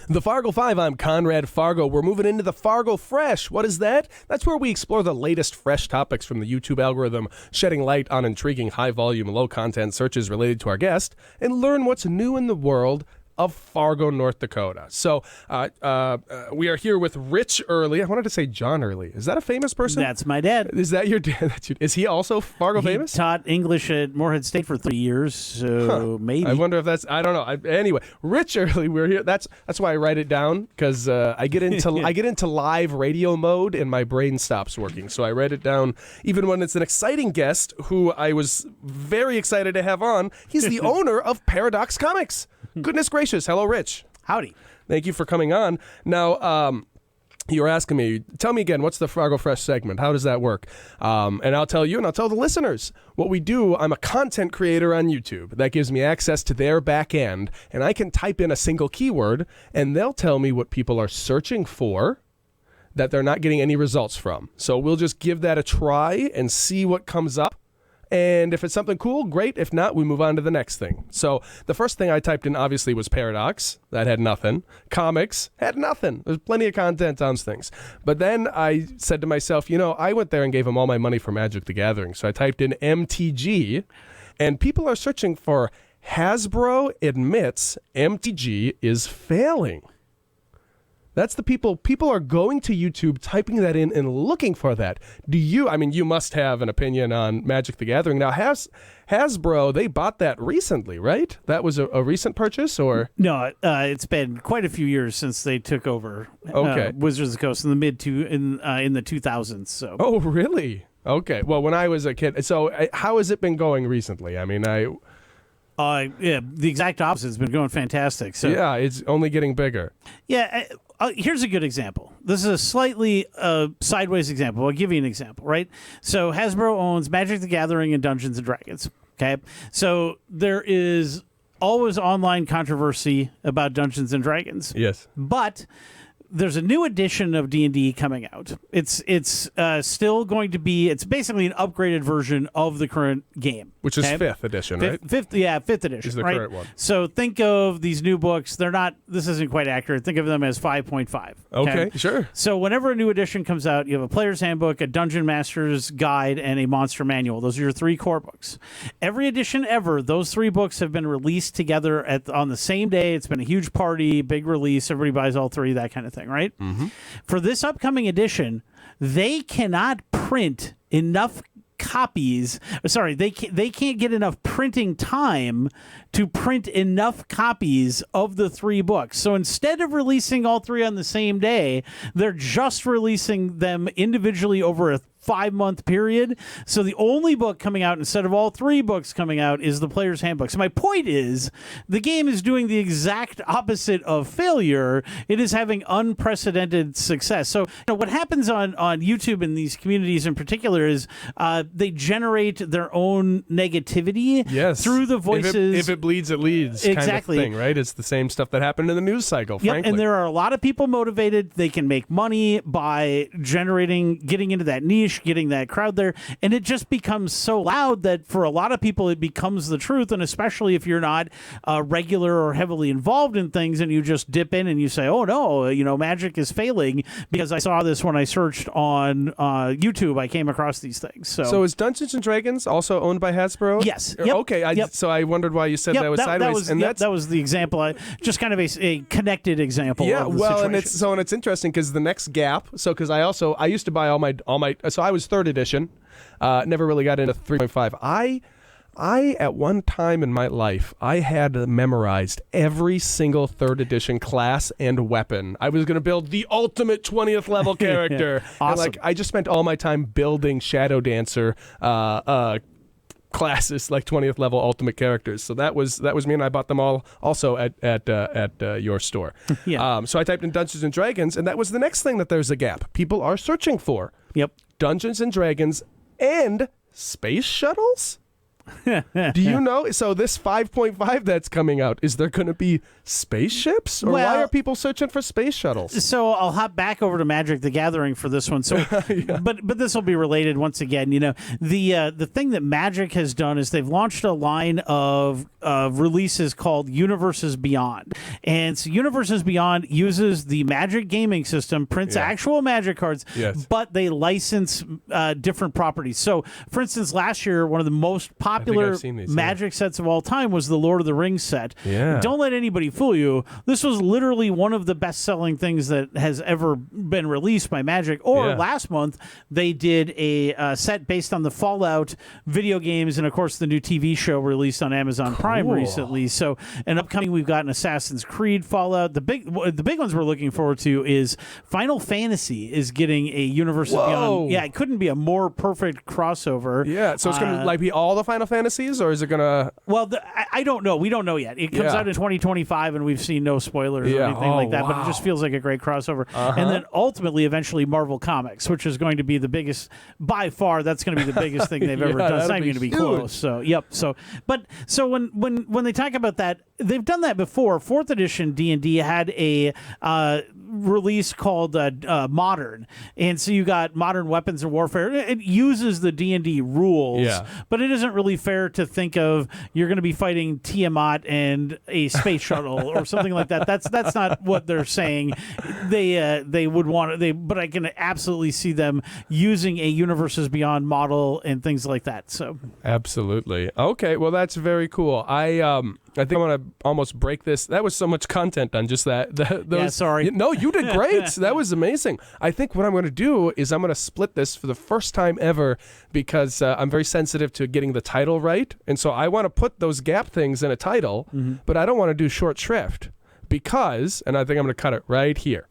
The Fargo 5, I'm Conrad Fargo. We're moving into the Fargo Fresh. What is that? That's where we explore the latest fresh topics from the YouTube algorithm, shedding light on intriguing high-volume, low-content searches related to our guest, and learn what's new in the world of Fargo, North Dakota. So we are here with Rich Early. I wanted to say John Early. Is that a famous person? That's my dad. Is that your dad? Is he also Fargo famous? He taught English at Morehead State for 3 years, so maybe. I wonder if that's, I don't know. Anyway, Rich Early, we're here. That's why I write it down, because I get into live radio mode and my brain stops working. So I write it down even when it's an exciting guest who I was very excited to have on. He's the owner of Paradox Comics. Goodness gracious. Hello, Rich. Howdy. Thank you for coming on. Now, you were asking me, tell me again, what's the Fargo Fresh segment? How does that work? And I'll tell you, and I'll tell the listeners. What we do, I'm a content creator on YouTube. That gives me access to their back end, and I can type in a single keyword, and they'll tell me what people are searching for that they're not getting any results from. So we'll just give that a try and see what comes up. And if it's something cool, great. If not, we move on to the next thing. So the first thing I typed in, obviously, was Paradox. That had nothing. Comics had nothing. There's plenty of content on things. But then I said to myself, I went there and gave them all my money for Magic the Gathering. So I typed in MTG, and people are searching for Hasbro admits MTG is failing. That's the people are going to YouTube, typing that in and looking for that. You must have an opinion on Magic the Gathering. Now, Hasbro, they bought that recently, right? That was a recent purchase, or? No, it's been quite a few years since they took over Wizards of the Coast in the in the 2000s. So. Oh, really? Okay. Well, when I was a kid, so how has it been going recently? The exact opposite. It's been going fantastic. So yeah, it's only getting bigger. Yeah. Here's a good example. This is a slightly sideways example. I'll give you an example, right? So Hasbro owns Magic the Gathering and Dungeons and Dragons, okay? So there is always online controversy about Dungeons and Dragons. Yes. But there's a new edition of D&D coming out. It's still going to be, it's basically an upgraded version of the current game. Which is 5th edition, right? Fifth edition. Is the right? current one. So think of these new books. This isn't quite accurate. Think of them as 5.5. Okay, sure. So whenever a new edition comes out, you have a player's handbook, a dungeon master's guide, and a monster manual. Those are your 3 core books. Every edition ever, those 3 books have been released together on the same day. It's been a huge party, big release. Everybody buys all 3, that kind of thing, right? Mm-hmm. For this upcoming edition, they cannot print enough copies. Sorry, they can't get enough printing time to print enough copies of the 3 books. So instead of releasing all 3 on the same day, they're just releasing them individually over a 5-month period. So the only book coming out instead of all 3 books coming out is the player's handbook. So my point is, the game is doing the exact opposite of failure. It is having unprecedented success. So what happens on YouTube in these communities in particular is they generate their own negativity through the voices. If it bleeds, it leads. Exactly. Kind of thing, right? It's the same stuff that happened in the news cycle, frankly. And there are a lot of people motivated. They can make money by getting into that niche, getting that crowd there, and it just becomes so loud that for a lot of people it becomes the truth. And especially if you're not regular or heavily involved in things, and you just dip in and you say, oh no, Magic is failing because I saw this when I searched on YouTube. I came across these things. So is Dungeons and Dragons also owned by Hasbro? Yes. Yep. Okay. So I wondered why you said that was sideways. That was the example. Just kind of a connected example. Yeah. Of the well, situation. and it's interesting because the next gap. So because I used to buy all my. So I was 3rd edition. Never really got into 3.5. I at one time in my life, I had memorized every single 3rd edition class and weapon. I was going to build the ultimate 20th level character. Awesome. And I just spent all my time building Shadow Dancer classes, like 20th level ultimate characters. So that was me, and I bought them all also at your store. Yeah. So I typed in Dungeons and Dragons, and that was the next thing that there's a gap. People are searching for. Yep. Dungeons and Dragons and space shuttles? Do you know? So this 5.5 that's coming out, is there going to be spaceships? Or why are people searching for space shuttles? So I'll hop back over to Magic the Gathering for this one. So, but this will be related once again. The thing that Magic has done is they've launched a line of releases called Universes Beyond, And so Universes Beyond uses the Magic gaming system, prints actual Magic cards, but they license different properties. So, for instance, last year, one of the most popular Magic sets of all time was the Lord of the Rings set. Yeah. Don't let anybody fool you. This was literally one of the best-selling things that has ever been released by Magic. Or last month, they did a set based on the Fallout video games, and of course the new TV show released on Amazon Prime recently. So, and upcoming, we've got an Assassin's Creed Fallout. The big ones we're looking forward to is Final Fantasy is getting a Universes Beyond. Yeah, it couldn't be a more perfect crossover. Yeah, so it's gonna like be all the Final Fantasies, or is it gonna? Well, I don't know. We don't know yet. It comes out in 2025, and we've seen no spoilers or anything like that. But it just feels like a great crossover. And then ultimately, eventually, Marvel Comics, which is going to be the biggest by far. That's going to be the biggest thing they've ever done. It's not even going to be close. So so when they talk about that, they've done that before. 4th edition D&D had a release called Modern, and so you got Modern Weapons and Warfare. It uses the D&D rules, but it isn't really fair to think of you're going to be fighting Tiamat and a space shuttle or something like that. That's not what they're saying. They would want but I can absolutely see them using a Universes Beyond model and things like that. So absolutely. Okay, well that's very cool. I think I want to almost break this. That was so much content on just that. Sorry. No, you did great. That was amazing. I think what I'm going to do is I'm going to split this for the first time ever because I'm very sensitive to getting the title right. And so I want to put those gap things in a title, but I don't want to do short shrift because, and I think I'm going to cut it right here.